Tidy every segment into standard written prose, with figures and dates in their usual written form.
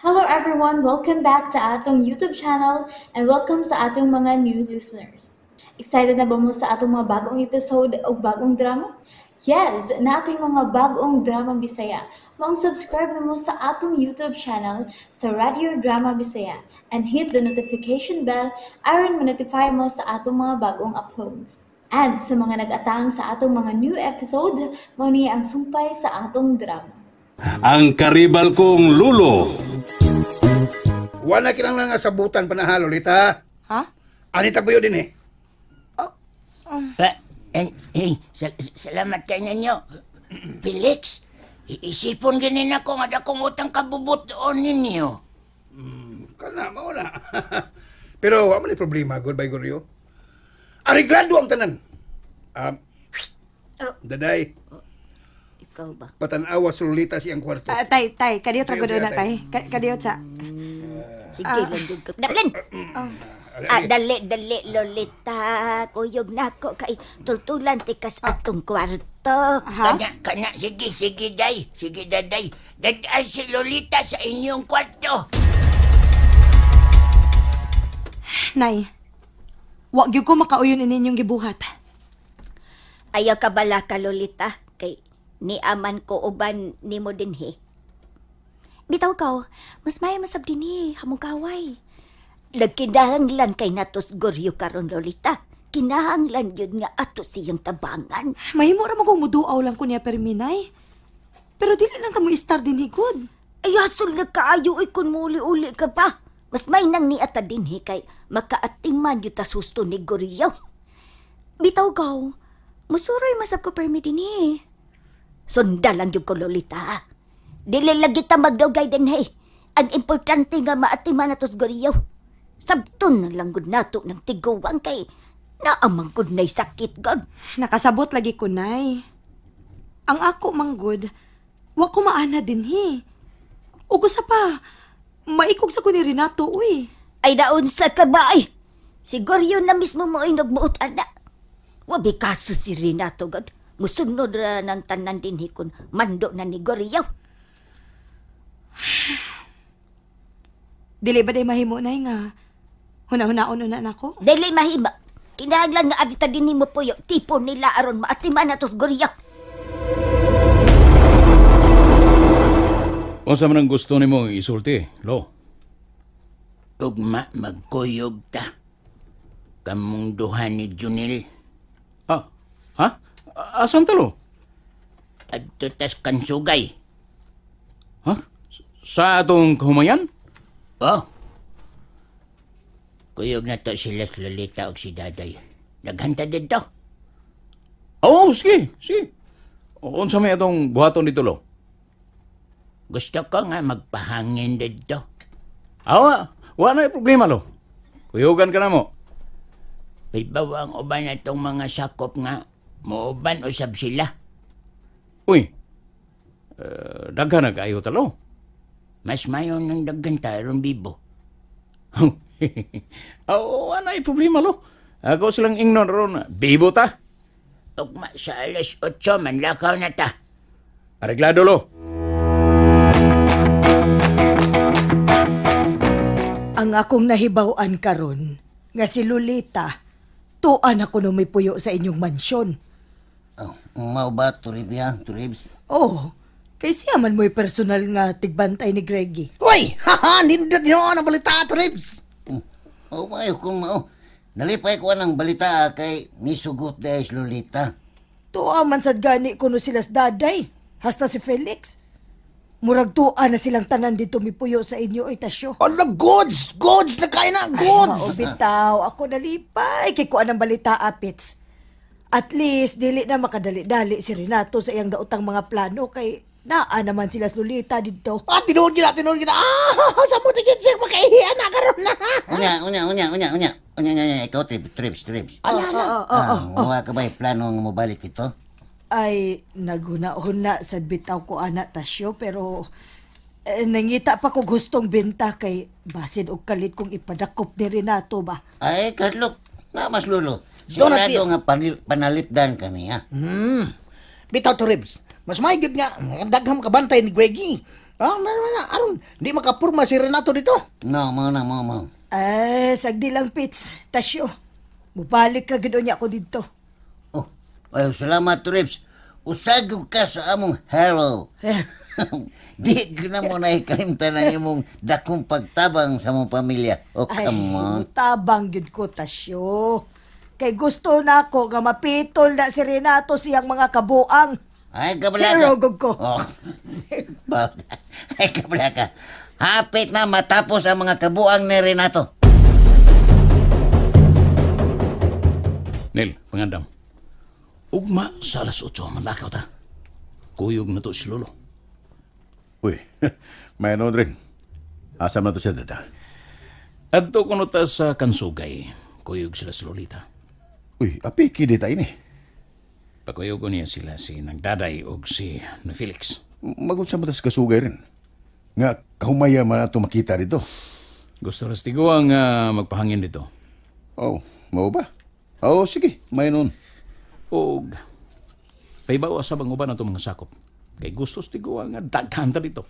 Hello everyone, welcome back to atong YouTube channel and welcome sa atong mga new listeners. Excited na ba mo sa atong mga bagong episode o bagong drama? Yes, na ating mga bagong drama Bisaya. Mag-subscribe na mo sa atong YouTube channel sa Radio Drama Bisaya and hit the notification bell aron ma-notify mo sa atong mga bagong uploads. And sa mga nag-atang sa atong mga new episode, mao ni ang sumpay sa atong drama. Ang karibal kong lulo. Wala kinang nga sabutan panahalo, Lita. Ha? Anita ba yun din eh? Salamat kay ninyo. Felix, iisipon ganin ako nga dakong utang kabubuton ninyo. Kana, mauna. Pero wala man problema, good by Goryo. Ariglado ang tanan. Daday, Ikaw ba? patanawa sa Lolita siyang kwarto. Tay, kadiyot ra gud na tay. Kadiyot sa. Sige, lang yung Darlin! Dali, Lolita. Kuyog na ako kay tultulan tikas atong kwarto. Ha? Kana, sige, day. Sige, daday. Daday si Lolita sa inyong kwarto. Nay. Wa gyud ko makauyon inyong gibuhat. Ayaw ka bala ka, Lolita. Kay niaman ko uban ni mo dinhi. Bitaw ka, mas may masab dinhi, hamong kaway. Nagkinahanglan kay natos Goryo karon, Lolita. Kinahanglan yun nga ato siyang tabangan. Mahimo ra magumuduaw lang ko niya perminay. Pero dili lang kamo istar dinhi gud. Ay, asol na kaayo ay kung muli-uli ka pa. Mas may nang ni ata dinhi kay makaatiman yun ta susto ni Goryo. Bitaw ka, musuroy masab ko permi dinhi. Sundalan yun ko, Lolita. Dili lagi ta magdugay dinhi. Ang importante nga maatiman natos Goryo. Sabton na lang gud nato ng tiguwang kay naamang gud nay sakit gud. Nakasabot lagi ko nay. Ang ako manggod, wa ko maana dinhi. Ug usa pa, maikog sa ko ni Renato uy. Ay daon sa kabay. Si Goryo na mismo mo ay nagbuot ana. Wabi kaso si Renato gud. Musunod ra ng tanan dinhi kun mando na ni Goryo. Dili ba day mahimo nay nga huna-hunaon na nako? Dili mahima. Kinahanglan nga adita dinhi mo puyo. Tipo nila aron maatiman natos Goryo. Unsa man ang gusto nimo isulti, Lo? Ugma magkuyog ta. Kamong duha ni Junil. Ah, ha? Asan talo? Adto tas kansugay. Ha? Sa atong kahumayan? Oh. Kuyog na to sila sa Lolita o si Daday. Naghanta dito. Oo, sige. Unsa may atong buhaton dito, Lo? Gusto ko nga magpahangin dito. Awa, wala na problema, Lo. Kuyugan ka na mo. May bawang uban na itong mga sakop nga. Muuban usab sila. Uy, daghan na kayo talo. Mas mayon ng daggan taron bibo. Wala na problema, Lo. Ako silang ingnon ron. Bibo ta. Ugma sa alas 8 manlakaw na ta. Areglado, Lo. Ang akong nahibaw-an karon nga si Lolita, tuan ako no may puyo sa inyong mansyon. Oh, mau ba Turibs? Oh, kay siya man mo'y personal nga tigbantay ni Greggy. Uy! Haha! Nindot nyo ang balita, Turibs! Oh, may kung mao. Nalipay ko ng balita kay nisugot dahil Lolita. Tuwa man sad gani kuno sila sa daday, hasta si Felix. Murag tuwa na silang tanan dito mipuyo sa inyo ay tasyo. Ala, goods! Goods! Nakain na! Goods! Ay, bitaw, ako nalipay kay kuan ang balita apits. At least, dili na makadali-dali si Renato sa iyang daotang mga plano kay naa naman sila sa Lolita dito. Tinuod kita! Sa mo tigit siya makaihiya na karon na! Unya. Ikaw, Turibs. Huwag ka ba'y plano nga mabalik ito? Ay, naghuna-huna sa bitaw ko anak tasyo pero nangita pa ko gustong benta kay basin og kalit kong ipadakop ni Renato ba. Ay, Carlo, na mas lulo. Sigurado nga panalipdan kami, ha? Bitaw to Ribs. Mas maigid nga, dagham kabantay ni Greggy. Aron, di makapurma si Renato dito. No, mo. Sagdi lang, Pits. Tasyo. Mubalik ka gano'n niya ako dito. Oh, ay, salamat, Trips. Usagog ka sa among hero. Di ko na mo na ikalimtan ang imong dakong pagtabang sa mong pamilya. Oh, come on. Mutabang yun ko, Tasyo. Kay gusto na ako nga mapitol na si Renato siyang mga kabuang. Ay, kabala ka. Hirogog ko. Oh. Ay, kabala ka. Hapit na matapos ang mga kabuang ni Renato. Nel, pangandam. Ugma sa alas 8, malakaw ta. Kuyog na to si Lolo. Uy, may ano rin. Asam na to siya dada. Adto ko ta sa Kansugay. Kuyog sila si Lolita. Uy, api kidi tayo ni. Pakuyog ko niya sila si Nagdaday o si na Felix. Magunsa mo tas kasugay rin. Nga, kahumaya man nato makita dito. Gusto ras tiguang magpahangin dito. Oh, mau ba? Oh, sige, may nun. O paibawa sa bang uban ato mga sakop. Kay gusto tiguang daghan ta dito.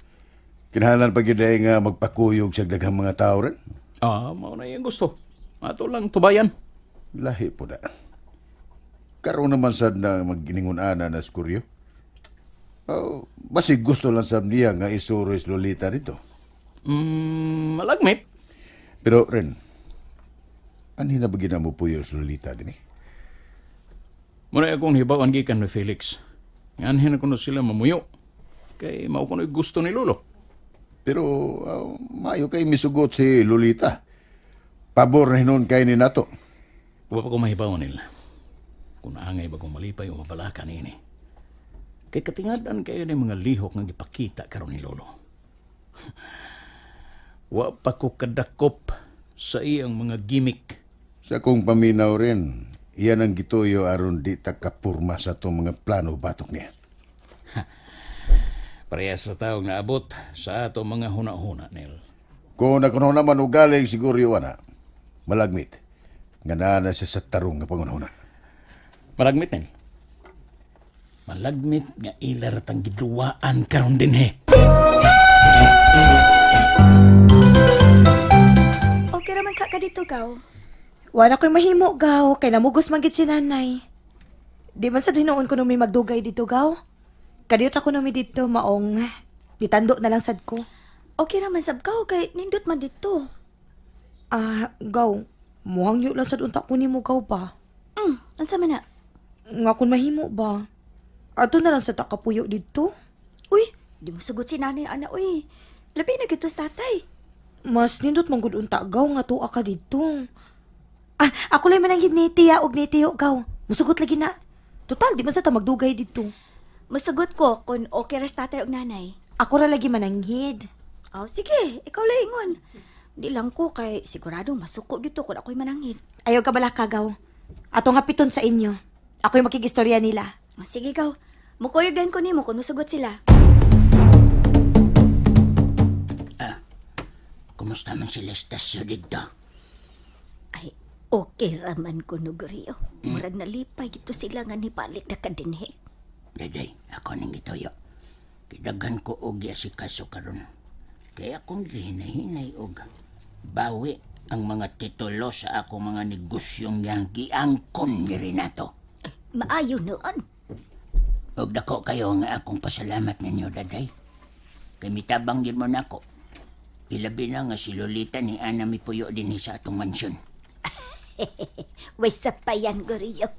Kinahanglan pa gyud nga magpakuyog sa daghang mga tao rin. Mao na yung gusto. Ato lang tubayan. Lahi po na. Karoon naman sad na maginingon-ana na skuryo. Oh, basi gusto lang sab niya nga isuro is Lolita dito. Malagmit. Pero ren, anhin na ba mo puyo si Lolita din eh? Muna akong hibawan gikan ni Felix. Anhin na kuno sila mamuyo. Kay mao kuno gusto ni Lolo. Pero mayo kay misugot si Lolita. Pabor na hinon kay ni nato. Wa pa ko mahibawan nila. Kung angay ba kong malipay o mabalakan ini. Kay katingadan kayo ng mga lihok nga gipakita karon ni Lolo. Wa pa ko kadakop sa iyang mga gimmick. Sa kong paminaw rin, iyan ang gituyo aron di takapurma sa itong mga plano batok niya. Parehas na taong naabot sa ato mga huna-huna, Nel. Kung nakuno naman ugaling siguro yun na, malagmit. Nga na siya sa tarong nga pangunahuna. Malagmit, Nel. Malagmit nga ilar tang giduwaan karon din he. Okay raman ka dito, Gaw. Wala ko'y mahimo, Gaw. Kay namugos manggit si nanay. Di man sa dinoon ko nung may magdugay dito, Gaw. Kadiyot ako nung dito, maong ditando na lang sad ko. Okay raman sab, Gaw, kay nindot man dito. Gaw, muhang yun lang sad unta ko ni mo, Gaw ba? Ansa man na? Nga kung mahimo ba? Ato na lang sa takapuyo dito. Uy, di mo sugot si nanay, ana, uy. Labi na gito sa tatay. Mas nindot manggod unta, Gaw, nga tuwa ka dito. Ako lang mananggit ni Tiya og ni Tiyo, Gaw. Musugot lagi na. Total, di man sa ta magdugay dito. Musugot ko kung okay ras tatay og nanay. Ako ra lagi mananghid. Sige, ikaw laingon. Di lang ko kay siguradong masuko gito kung ako'y mananghid. Ayaw ka bala ka, Gaw. Atong hapiton sa inyo. Ako'y makigistorya nila. Sige, Gaw. Mukuyog din ko nimo kung musugot sila. Kumusta man sila estasyo dito? Ay, okay raman ko nuguriyo. Murag nalipay gito sila nga nipalik na kadinhi. Daday, ako nang itoyo. Kidagan ko og si kaso karon. Kaya akong gihinahinay og bawi ang mga titulo sa ako mga negosyong yang giangkon ni Renato. Maayo noon. Og dako kayo nga akong pasalamat ninyo, daday. Kay mitabang din mo nako. Ilabi na nga si Lolita ni Ana mi puyo din sa atong mansyon. Way sapayan, Guriyo.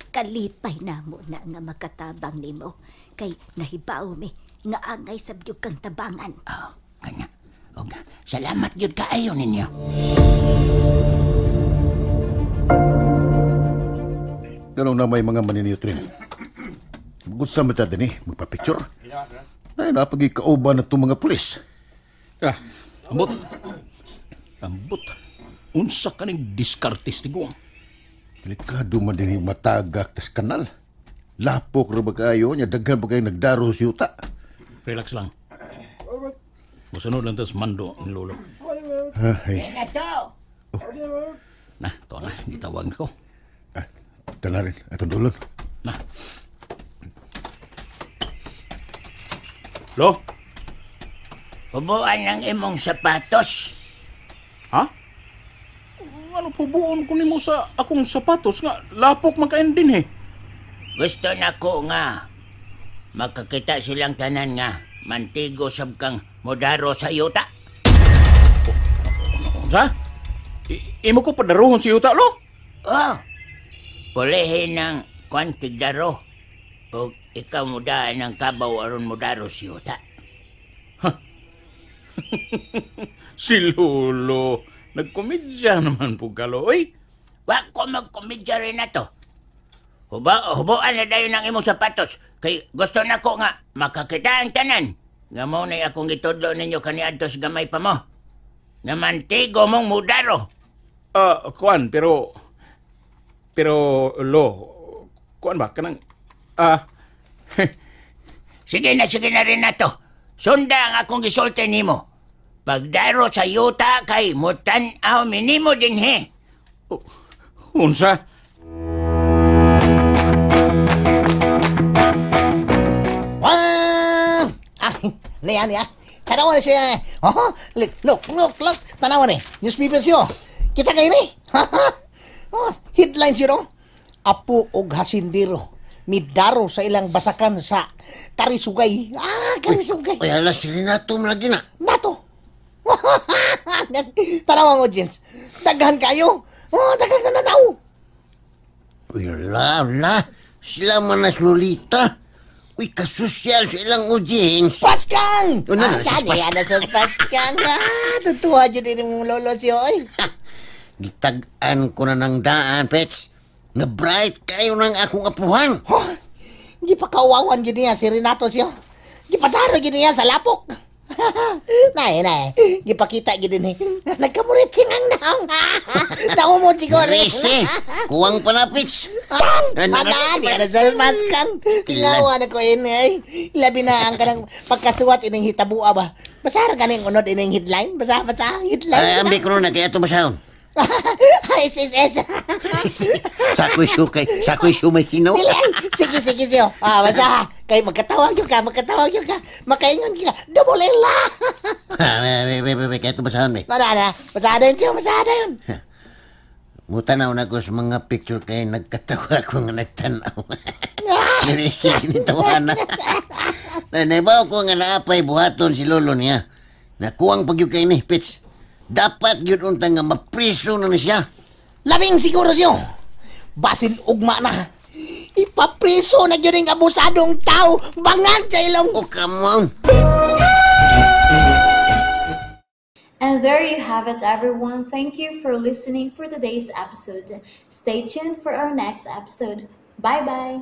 Kalipay na mo na nga makatabang nimo. Kay nahibaw mi nga angay sabdyog kang tabangan. Kana. Og salamat gyud kaayo ninyo. Ganun na may mga maniniyot rin. Gusto mo tayo din magpa-picture. Ay, napagi kauban na itong mga pulis. Ambot. Unsa ka ning diskartis ti Guang. Delikado man din yung matagak tas kanal. Lapok rin ba kayo niya, daghan ba kayo nagdaro si Uta. Relax lang. Musunod lang tas mando ni Lolo. Ay. Na, ito na. Gitawag na ko. Tala rin, atong dulon. Na. Lo? Hubuan ng imong sapatos. Ha? Ano po buon ko nimo sa akong sapatos nga lapok makain din Gusto na ko nga makakita silang tanan nga mantigo sab kang modaro sa yuta. Sa? Imo ko padaruhon si Yuta, lo? Oh, pulihin ng kwantig daro. O ikaw mudaan ng kabaw aron modaro si yuta. Si Lolo. Nagkomedya naman po kalo, oy. Wa ko magkomedya rin na to. Hubuan na dayon ng imong sapatos. Kay gusto na ko nga makakita ang tanan. Nga mo na akong itudlo ninyo kaniadto sa gamay pa mo. Nga mantigo mong mudaro. Kuan, pero lo, kuan ba kanang Sige na rin na to. Sunda ang akong gisulti nimo. Pagdaro sa yuta kay mutan-aw minimo din unsa? Niya. Tanawan siya. Oh, look. Tanawan ni. Newspaper siya. Kita kayo ni. Oh, headline siya. Apo og hasindiro. Midaro sa ilang basakan sa Karisugay. Karisugay. Ay, alas Renato malagi na. Nato. Tanawan mo, Jens. Daghan kayo. Oh, daghan na nanaw. Uy, la. Sila man as Lolita. Uy, kasosyal sa ilang audience. Paskang! Ano na, Kani, sa Paskang. Tutuwa dyan din yung lolo siya. Gitag-an ko na ng daan, Pets. Nga bright kayo ng akong apuhan. Di pa kawawan gini niya si Renato siya. Di pa daro gini niya sa lapok. Nay. Di pa kita gini ni. Nagkamurit singang naong. Naumod siguro. Rese, kuwang pa na, Pets. Di ka na sa Paskang. Tinawa na ko ini. Labi na ang kanang pagkasuwat ining hitabua ba. Basara ka ning unod ining headline. Basa, headline. Ay, ambi ko na kaya ito masahon. SSS. Sakoy siyo may sino. Sige siyo. Basta. Kay magkatawag yun ka. Makaingon ka. Double L la. Kaya ito masahon, may. Nara. Masada yun siyo. Mutanaw na ko sa mga picture kay nagkatawa ko nga nagtanaw. Nirisig ni tawana. Nanibaw ko nga naapay buhaton si lolo niya. Nakuwang pagyug kay ni, Pits. Dapat yun untang nga mapriso na siya. Labing siguro siyo. Basin ugma na. Ipapriso na yun yung abusadong tao. Bangag sa ilong. Oh, come on. And there you have it, everyone. Thank you for listening for today's episode. Stay tuned for our next episode. Bye-bye.